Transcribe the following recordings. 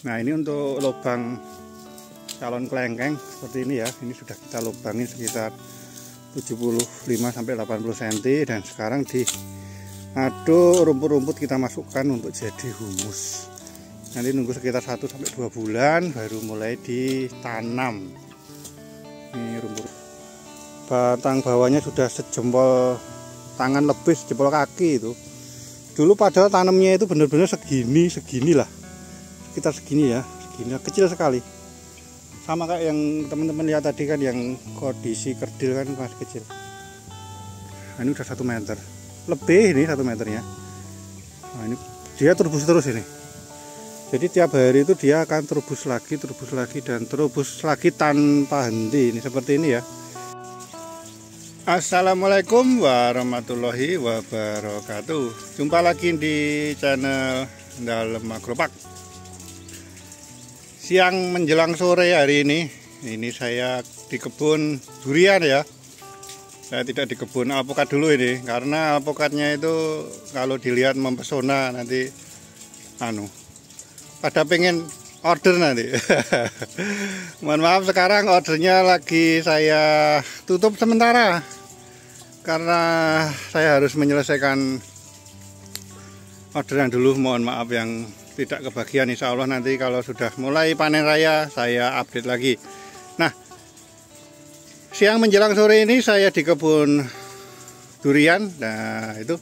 Nah, ini untuk lubang calon kelengkeng seperti ini ya. Ini sudah kita lubangin sekitar 75-80 cm dan sekarang diaduk rumput-rumput kita masukkan untuk jadi humus. Nanti nunggu sekitar 1-2 bulan baru mulai ditanam. Ini rumput. Batang bawahnya sudah sejempol tangan lebih, sejempol kaki itu. Dulu padahal tanamnya itu benar-benar segini lah. Sekitar segini ya, segini, kecil sekali. Sama kayak yang teman-teman lihat tadi kan, yang kondisi kerdil kan masih kecil. Nah, ini udah 1 meter lebih, ini 1 meternya. Nah, ini dia terus ini. Jadi tiap hari itu dia akan terubus lagi dan terubus lagi tanpa henti. Ini seperti ini ya. Assalamualaikum warahmatullahi wabarakatuh. Jumpa lagi di channel Dalem Agropark. Siang menjelang sore hari ini saya di kebun durian ya. Saya tidak di kebun alpukat dulu ini, karena alpukatnya itu kalau dilihat mempesona, nanti pada pengen order nanti. Mohon maaf, sekarang ordernya lagi saya tutup sementara karena saya harus menyelesaikan orderan dulu. Mohon maaf yang tidak kebagian. Insya Allah nanti kalau sudah mulai panen raya saya update lagi. Nah, siang menjelang sore ini saya di kebun durian. Nah, itu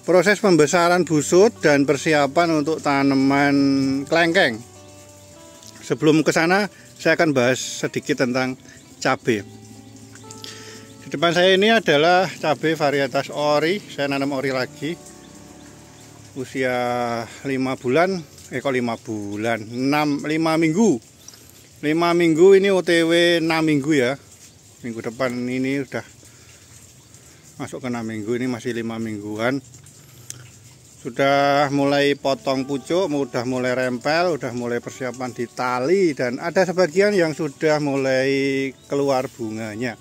proses pembesaran busut dan persiapan untuk tanaman kelengkeng. Sebelum ke sana saya akan bahas sedikit tentang cabai. Di depan saya ini adalah cabai varietas ori. Saya nanam ori lagi. Usia 5 bulan, 5 minggu. 5 minggu ini OTW 6 minggu ya. Minggu depan ini udah masuk ke 6 minggu, ini masih 5 mingguan. Sudah mulai potong pucuk, udah mulai rempel, udah mulai persiapan ditali, dan ada sebagian yang sudah mulai keluar bunganya.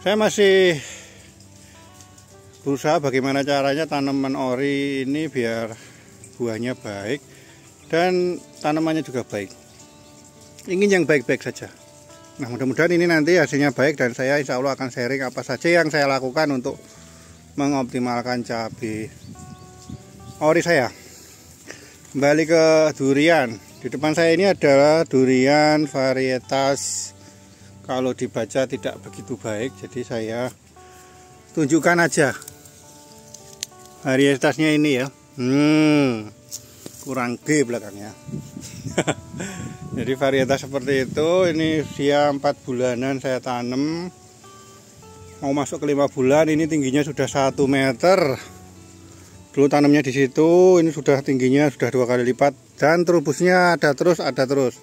Saya masih berusaha bagaimana caranya tanaman ori ini biar buahnya baik dan tanamannya juga baik. Ingin yang baik-baik saja. Nah, mudah-mudahan ini nanti hasilnya baik dan saya insya Allah akan sharing apa saja yang saya lakukan untuk mengoptimalkan cabai ori saya. Kembali ke durian. Di depan saya ini adalah durian varietas, kalau dibaca tidak begitu baik, jadi saya tunjukkan aja varietasnya ini ya. Kurang G belakangnya. Jadi varietas seperti itu. Ini usia 4 bulanan saya tanam, mau masuk ke 5 bulan. Ini tingginya sudah 1 meter. Dulu tanamnya di situ, ini sudah tingginya sudah 2 kali lipat dan terubusnya ada terus.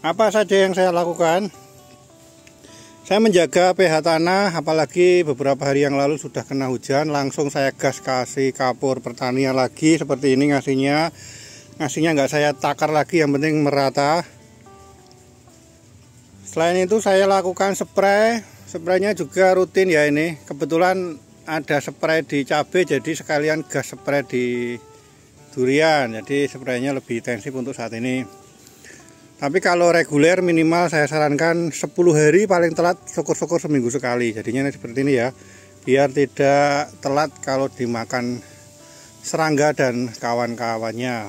Apa saja yang saya lakukan? Saya menjaga pH tanah, apalagi beberapa hari yang lalu sudah kena hujan, langsung saya gas kasih kapur pertanian lagi seperti ini ngasihnya nggak saya takar lagi, yang penting merata. Selain itu saya lakukan spraynya juga rutin ya. Ini kebetulan ada spray di cabai, jadi sekalian gas spray di durian, jadi spraynya lebih intensif untuk saat ini. Tapi kalau reguler minimal saya sarankan 10 hari, paling telat syukur-syukur seminggu sekali. Jadinya seperti ini ya, biar tidak telat kalau dimakan serangga dan kawan-kawannya.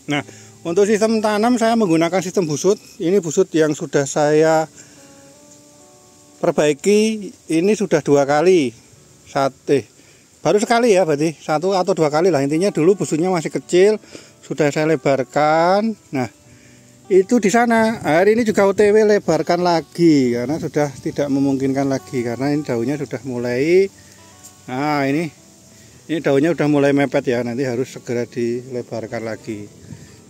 Nah, untuk sistem tanam saya menggunakan sistem busut. Ini busut yang sudah saya perbaiki. Ini sudah 2 kali. Baru sekali ya, berarti 1 atau 2 kali lah. Intinya dulu busutnya masih kecil, sudah saya lebarkan. Nah, itu di sana. Hari ini juga OTW lebarkan lagi karena sudah tidak memungkinkan lagi, karena ini daunnya sudah mulai, nah ini daunnya sudah mulai mepet ya, nanti harus segera dilebarkan lagi.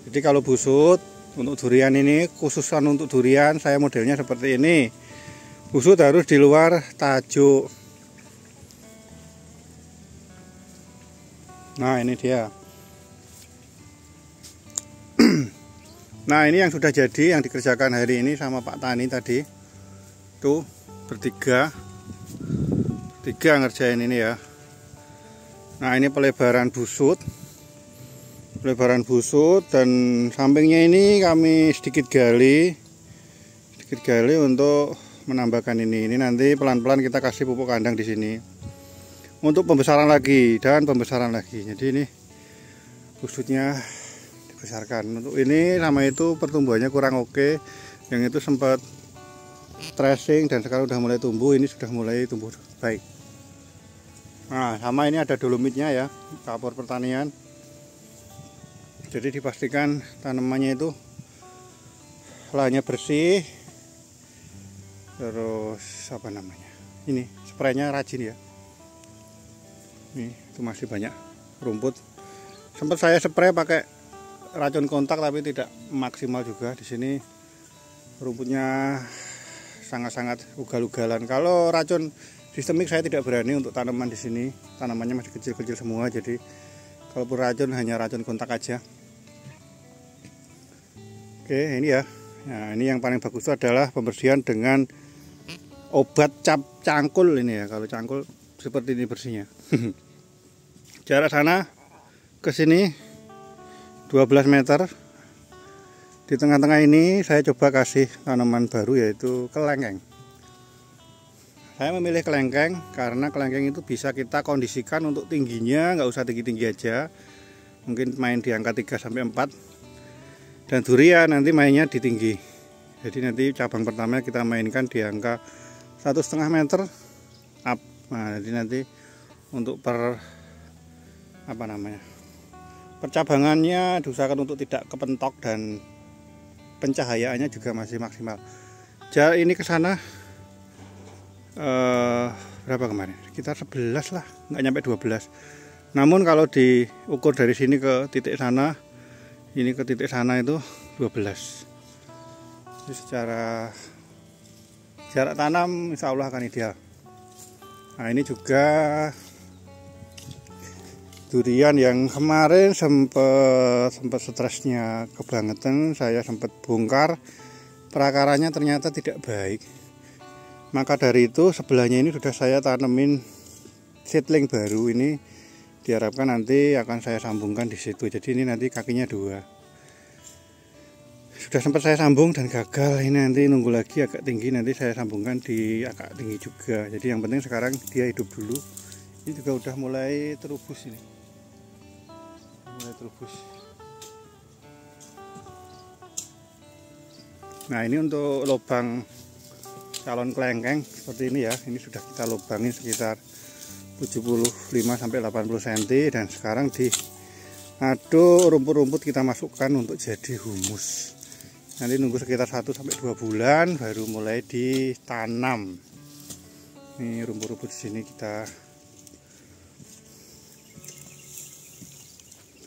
Jadi kalau busut untuk durian ini, khususan untuk durian saya modelnya seperti ini. Busut harus di luar tajuk. Nah, ini dia. Nah, ini yang sudah jadi, yang dikerjakan hari ini sama Pak Tani tadi. Tuh, bertiga ngerjain ini ya. Nah, ini pelebaran busut. pelebaran busut, dan sampingnya ini kami sedikit gali untuk menambahkan ini. Ini nanti pelan-pelan kita kasih pupuk kandang di sini untuk pembesaran lagi dan pembesaran lagi. Jadi ini busutnya dibesarkan. Untuk ini sama itu pertumbuhannya kurang oke. Yang itu sempat stressing dan sekarang udah mulai tumbuh. Ini sudah mulai tumbuh baik. Nah, sama ini ada dolomitnya ya, kapur pertanian. Jadi dipastikan tanamannya itu lahannya bersih. Terus apa namanya? Ini spraynya rajin ya. Ini itu masih banyak rumput. Sempat saya spray pakai racun kontak tapi tidak maksimal juga. Di sini rumputnya sangat-sangat ugal-ugalan. Kalau racun sistemik saya tidak berani untuk tanaman di sini. Tanamannya masih kecil-kecil semua. Jadi kalaupun racun hanya racun kontak aja. Oke, ini ya. Nah, ini yang paling bagus itu adalah pembersihan dengan obat cap cangkul ini ya. Kalau cangkul seperti ini bersihnya. Jarak sana ke sini 12 meter. Di tengah-tengah ini saya coba kasih tanaman baru yaitu kelengkeng. Saya memilih kelengkeng karena kelengkeng itu bisa kita kondisikan untuk tingginya, nggak usah tinggi-tinggi aja. Mungkin main di angka 3-4. Dan durian nanti mainnya di tinggi. Jadi nanti cabang pertama kita mainkan di angka 1,5 meter up. Nah, jadi nanti untuk percabangannya diusahakan untuk tidak kepentok dan pencahayaannya juga masih maksimal. Jarak ini ke sana berapa kemarin? Sekitar 11 lah, nggak nyampe 12. Namun kalau diukur dari sini ke titik sana, ini ke titik sana itu 12. Jadi secara jarak tanam insya Allah akan ideal. Nah, ini juga durian yang kemarin sempat stresnya kebangetan. Saya sempat bongkar perakaranya, ternyata tidak baik. Maka dari itu sebelahnya ini sudah saya tanemin seedling baru. Ini diharapkan nanti akan saya sambungkan di situ. Jadi ini nanti kakinya 2. Sudah sempat saya sambung dan gagal. Ini nanti nunggu lagi agak tinggi, nanti saya sambungkan di agak tinggi juga. Jadi yang penting sekarang dia hidup dulu. Ini juga udah mulai terubus ini. Mulai terubus. Nah, ini untuk lubang calon kelengkeng seperti ini ya. Ini sudah kita lubangin sekitar 75-80 cm dan sekarang diaduk rumput-rumput kita masukkan untuk jadi humus. Nanti nunggu sekitar 1-2 bulan baru mulai ditanam. Ini rumput-rumput di sini kita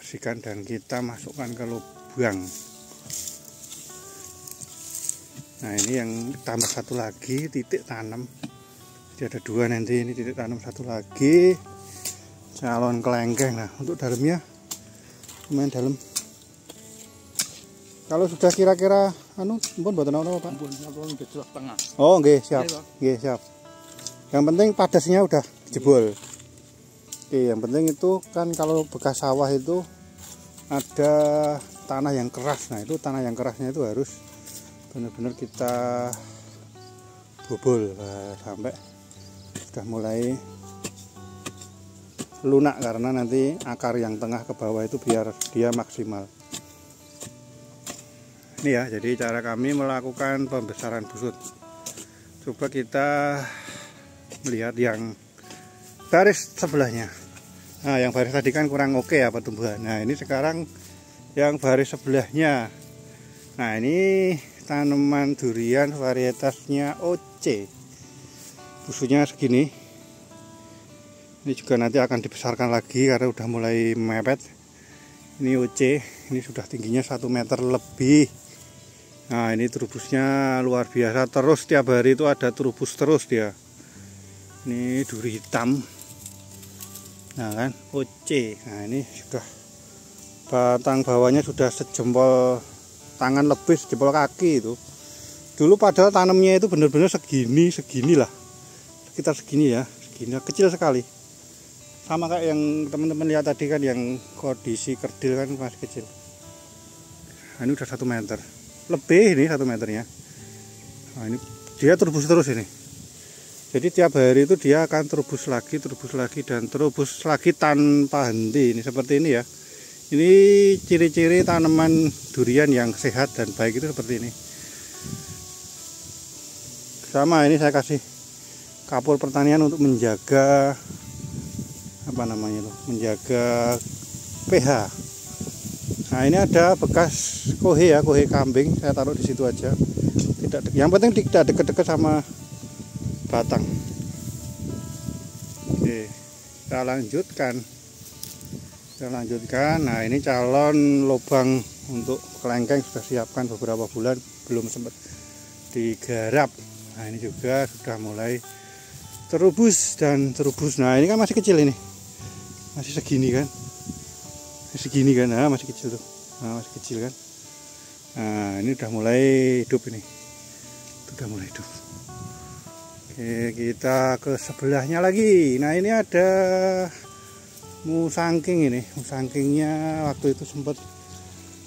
bersihkan dan kita masukkan ke lubang. Nah, ini yang tambah satu lagi titik tanam. Jadi ada 2 nanti, ini titik tanam satu lagi calon kelengkeng. Nah, untuk dalamnya lumayan dalam. Kalau sudah kira-kira mpun mboten apa Pak? Tengah. Oh, nggih, siap. Nggih, siap. Yang penting padasnya udah jebol. Oke, yang penting itu kan kalau bekas sawah itu ada tanah yang keras. Nah, itu tanah yang kerasnya itu harus benar-benar kita bobol sampai sudah mulai lunak, karena nanti akar yang tengah ke bawah itu biar dia maksimal. Ini ya, jadi cara kami melakukan pembesaran busut. Coba kita melihat yang baris sebelahnya. Nah, yang baris tadi kan kurang oke ya pertumbuhan. Nah, ini sekarang yang baris sebelahnya. Nah, ini tanaman durian varietasnya OC. Busutnya segini. Ini juga nanti akan dibesarkan lagi karena udah mulai mepet. Ini OC, ini sudah tingginya 1 meter lebih. Nah, ini terubusnya luar biasa. Terus tiap hari itu ada terubus terus dia. Ini duri hitam. Nah kan, OC. Nah, ini sudah batang bawahnya sudah sejempol tangan lebih, sejempol kaki itu. Dulu padahal tanamnya itu benar-benar segini lah. Sekitar segini ya, segini, kecil sekali. sama kayak yang teman-teman lihat tadi kan, yang kondisi kerdil kan masih kecil. Nah, ini udah 1 meter lebih, ini 1 meternya. Nah, ini dia terubus terus ini. Jadi tiap hari itu dia akan terubus lagi dan terubus lagi tanpa henti. Ini seperti ini ya. Ini ciri-ciri tanaman durian yang sehat dan baik itu seperti ini. Sama ini saya kasih kapur pertanian untuk menjaga apa namanya loh, menjaga pH. Nah, ini ada bekas kohe ya, kohe kambing, saya taruh di situ aja. Yang penting tidak dekat-dekat sama batang. Oke, kita lanjutkan. Nah, ini calon lubang untuk kelengkeng sudah siapkan beberapa bulan, belum sempat digarap. Nah, ini juga sudah mulai terubus dan terubus. Nah, ini kan masih kecil ini, masih segini kan, nah, masih kecil tuh, nah, masih kecil kan. Nah, ini udah mulai hidup ini, udah mulai hidup. Oke, kita ke sebelahnya lagi. Nah, ini ada musangking ini. Musangkingnya waktu itu sempat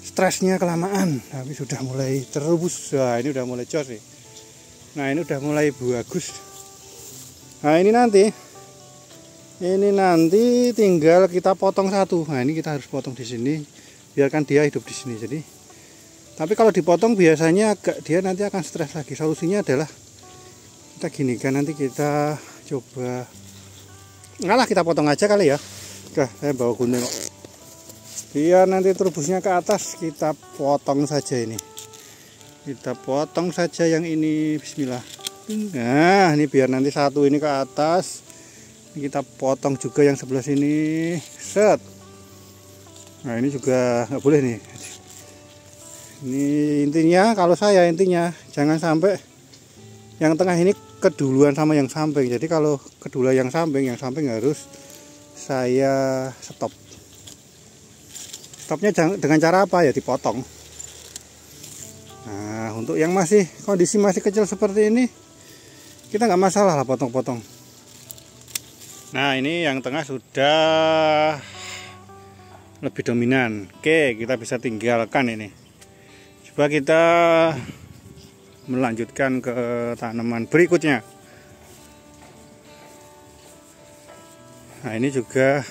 stresnya kelamaan, tapi sudah mulai terubus. Nah, ini udah mulai jos nih. Nah, ini udah mulai bagus. Nah, ini nanti tinggal kita potong satu. Nah, ini kita harus potong di sini, biarkan dia hidup di sini. Jadi, tapi kalau dipotong biasanya dia nanti akan stres lagi. Solusinya adalah kita gini kan, nanti kita coba kita potong aja kali ya. Udah, saya bawa gunting kok. Biar nanti terubusnya ke atas, kita potong saja ini. Kita potong saja yang ini, bismillah. Nah, ini biar nanti satu ini ke atas. Kita potong juga yang sebelah sini. Set. Nah, ini juga nggak boleh nih. Ini intinya, kalau saya intinya jangan sampai yang tengah ini keduluan sama yang samping. Jadi kalau keduluan yang samping harus saya stop. Stopnya dengan cara apa ya? Dipotong. Nah, untuk yang masih kondisi masih kecil seperti ini, kita nggak masalah lah potong-potong. Nah, ini yang tengah sudah lebih dominan. Oke, kita bisa tinggalkan ini. Coba kita melanjutkan ke tanaman berikutnya. Nah, ini juga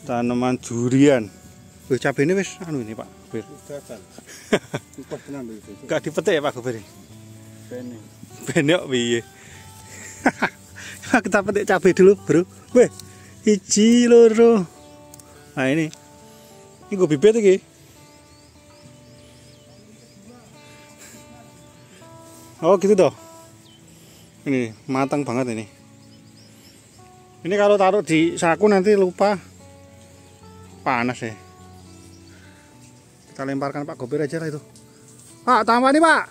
tanaman durian. Wih, cabai ini wis anu ini Pak Gubir. Gak dipetik ya Pak Gubir? Benek piye? Kita petik cabai dulu, Bro. Wih, hiji loro. Nah, ini gue bibit iki. Oh, gitu toh. Ini matang banget ini. Ini kalau taruh di saku nanti lupa panas ya. Kita lemparkan Pak Gopir aja lah itu. Pak, tambah nih Pak.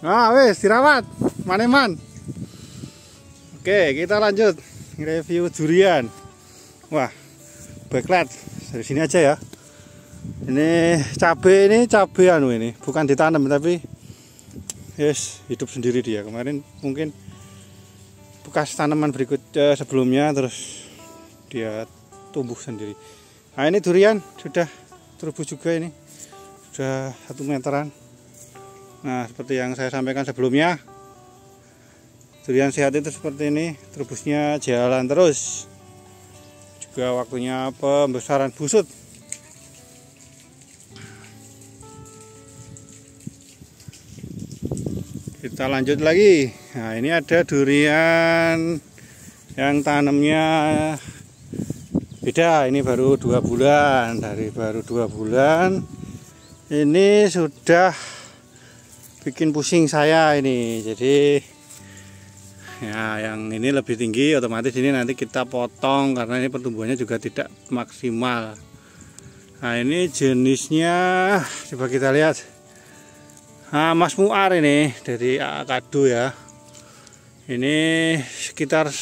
Nah, wes dirawat, maneman. Oke, kita lanjut review durian. Wah, backlight dari sini aja ya. Ini cabai anu ini, bukan ditanam tapi yes, hidup sendiri dia. Kemarin mungkin bekas tanaman berikut sebelumnya, terus dia tumbuh sendiri. Nah, ini durian sudah terubus juga ini, sudah 1 meteran. Nah, seperti yang saya sampaikan sebelumnya, durian sehat itu seperti ini, terubusnya jalan terus. Juga waktunya pembesaran busut. Kita lanjut lagi. Nah, ini ada durian yang tanamnya beda. Ini baru 2 bulan. Baru 2 bulan ini sudah bikin pusing saya ini. Jadi ya, yang ini lebih tinggi, otomatis ini nanti kita potong karena ini pertumbuhannya juga tidak maksimal. Nah, ini jenisnya coba kita lihat. Nah, Mas Muar ini dari Kado ya. Ini sekitar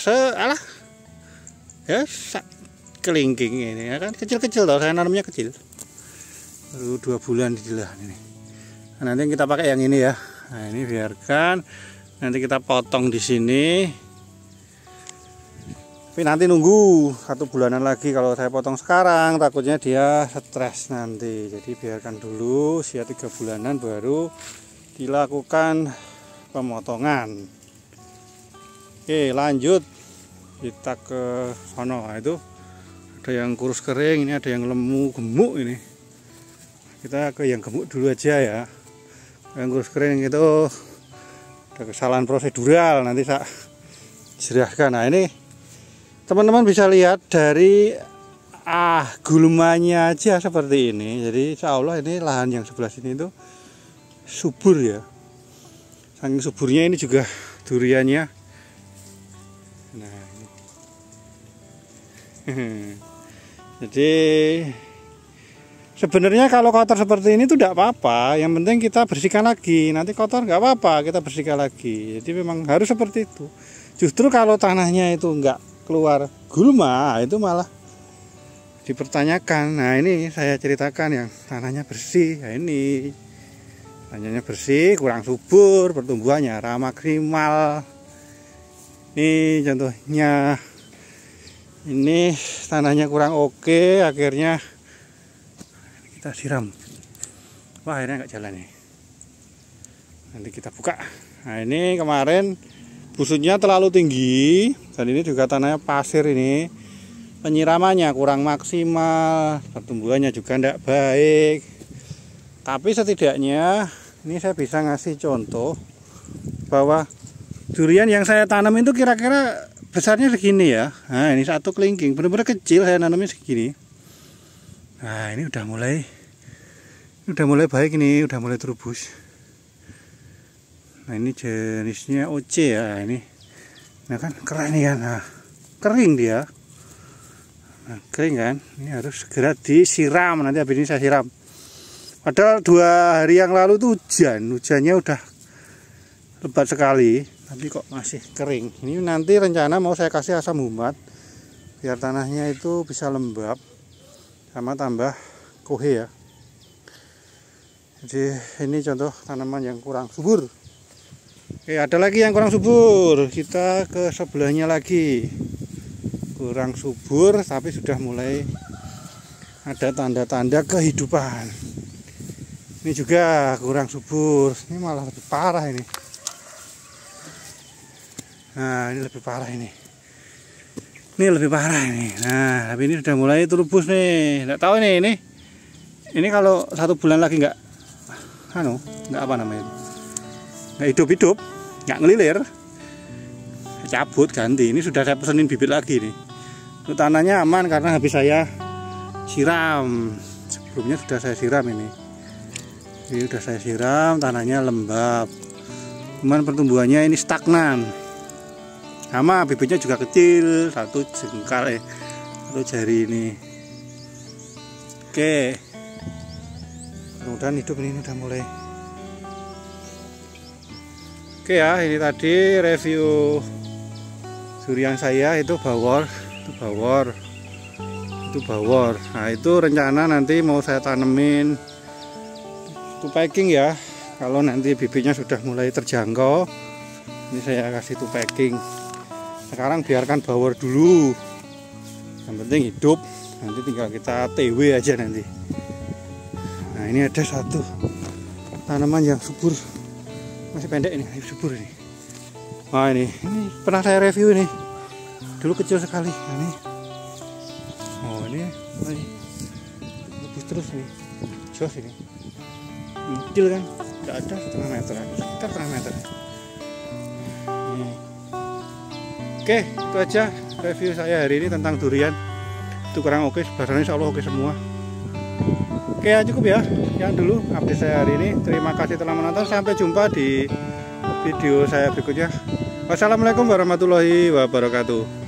kelingking ini ya kan, kecil-kecil loh, saya nanamnya kecil. Baru 2 bulan di lahan ini. Nah, nanti kita pakai yang ini ya. Nah, ini biarkan nanti kita potong di sini. Tapi nanti nunggu 1 bulanan lagi. Kalau saya potong sekarang takutnya dia stres nanti. Jadi biarkan dulu usia 3 bulanan baru dilakukan pemotongan. Oke, lanjut kita ke sono. Nah, itu ada yang kurus kering, ini ada yang lemu gemuk ini. Kita ke yang gemuk dulu aja ya. Yang kurus kering itu ada kesalahan prosedural, nanti saya jelaskan. Nah, ini teman-teman bisa lihat dari gulmanya aja seperti ini. Jadi insya Allah ini lahan yang sebelah sini itu subur ya. Saking suburnya ini juga duriannya. Nah, ini. Jadi sebenarnya kalau kotor seperti ini tuh tidak apa-apa. Yang penting kita bersihkan lagi. Nanti kotor nggak apa-apa, kita bersihkan lagi. Jadi memang harus seperti itu. Justru kalau tanahnya itu nggak keluar gulma, itu malah dipertanyakan. Nah, ini saya ceritakan yang tanahnya bersih. Nah, ini tanahnya bersih, kurang subur, pertumbuhannya maksimal. Ini contohnya, ini tanahnya kurang oke, akhirnya kita siram. Wah, akhirnya nggak jalan nih. Nanti kita buka. Nah, ini kemarin busutnya terlalu tinggi, dan ini juga tanahnya pasir ini. Penyiramannya kurang maksimal, pertumbuhannya juga tidak baik. Tapi setidaknya ini saya bisa ngasih contoh bahwa durian yang saya tanam itu kira-kira besarnya segini ya. Nah, ini satu kelingking, benar-benar kecil saya nanamnya segini. Nah, ini udah mulai baik, ini udah mulai terubus. Nah, ini jenisnya OC ya, ini. Nah, kan keren ya, nah, kering dia. Nah, kering kan, ini harus segera disiram. Nanti habis ini saya siram. Padahal 2 hari yang lalu tuh hujannya udah lebat sekali, tapi kok masih kering. Ini nanti rencana mau saya kasih asam humat biar tanahnya itu bisa lembab sama tambah kohe ya. Jadi ini contoh tanaman yang kurang subur. Oke, ada lagi yang kurang subur. Kita ke sebelahnya lagi. Kurang subur tapi sudah mulai ada tanda-tanda kehidupan. Ini juga kurang subur. Ini malah lebih parah ini. Nah, ini lebih parah ini. Ini lebih parah ini. Nah, tapi ini sudah mulai terubus nih. Nggak tahu ini. Ini kalau 1 bulan lagi nggak apa namanya? Nggak hidup-hidup, nggak ngelilir. Cabut ganti. Ini sudah saya pesenin bibit lagi nih. Untuk tanahnya aman karena habis saya siram. Sebelumnya sudah saya siram ini. Ini sudah saya siram, tanahnya lembab. Cuman pertumbuhannya ini stagnan. Sama bibitnya juga kecil, 1 jengkal 1 jari ini. Oke. Mudah-mudahan hidup ini udah mulai. Oke ya, ini tadi review durian saya itu bawor. Nah, itu rencana nanti mau saya tanemin tupeking ya. Kalau nanti bibitnya sudah mulai terjangkau, ini saya kasih tupeking. Sekarang biarkan bawor dulu. Yang penting hidup. Nanti tinggal kita TW aja nanti. Nah, ini ada 1 tanaman yang subur. Masih pendek ini, subur ini. Wah, ini pernah saya review ini. Dulu kecil sekali. Nah, ini. Oh, ini lebih terus nih. Jos ini. Kecil kan? Enggak ada setengah meter, sekitar setengah meter. Oke, itu aja review saya hari ini tentang durian. Itu kurang oke, sebenarnya insya Allah oke semua. Oke ya, cukup ya. Yang dulu update saya hari ini. Terima kasih telah menonton. Sampai jumpa di video saya berikutnya. Wassalamualaikum warahmatullahi wabarakatuh.